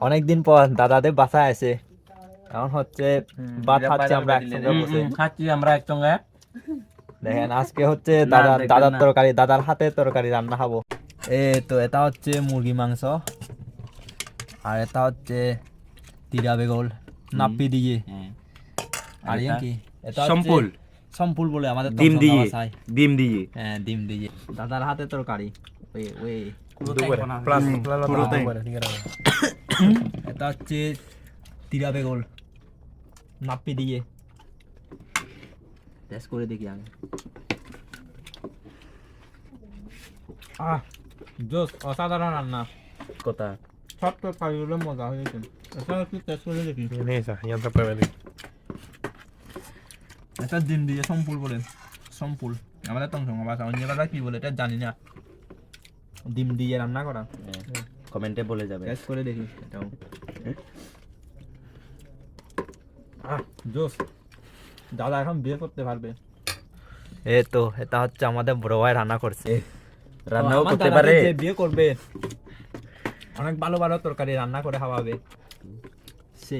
অনেকদিন পর দাদাদের বাসায় আছে, এখন হচ্ছে ভাত খাচ্ছি আমরা একসঙ্গে বসে। খাচ্ছি আমরা একসঙ্গে। দেখেন আজকে হচ্ছে না, দাদার দেখবেন দাদার না। তরকারি, দাদার হাতের তরকারি রান্না খাবো। তো এটা হচ্ছে মুরগি মাংস, আর এটা হচ্ছে তিরা বেগল নাপ্পি দিয়ে, আর ইয়ে কি এটা হচ্ছে সম্পুল। সম্পুল বলে আমাদের ডিম তমসঙ্গা দিয়ে ভাষায়। ডিম দিয়ে হ্যাঁ, ডিম দিয়ে দাদার হাতের তরকারি। ওই ওই এটা হচ্ছে তিরা বেগল নাপ্পি দিয়ে। টেস্ট করে দেখি আমি। জোস, অসাধারণ রান্না। কথা সব তো খাইলে মজা হয়েছে। এটা একটু টেস্ট করে দেখি। এটা ডিম দিয়ে সম্পুল বলে, সম্পুল আমাদের তমসঙ্গা ভাষা, অন্য ভাষা কি বলে এটা জানি না। ডিম দিয়ে রান্না করা, কমেন্টে বলে যাবে। টেস্ট করে দেখি এটাও। জোস, দাদা এখন বিয়ে করতে পারবে। তো এটা হচ্ছে আমাদের বড় ভাই রান্না করছে। রান্নাও আমার করতে দাদাকে পারে। যে বিয়ে করবে অনেক ভালো ভালো তরকারি রান্না করে খাওয়াবে সে।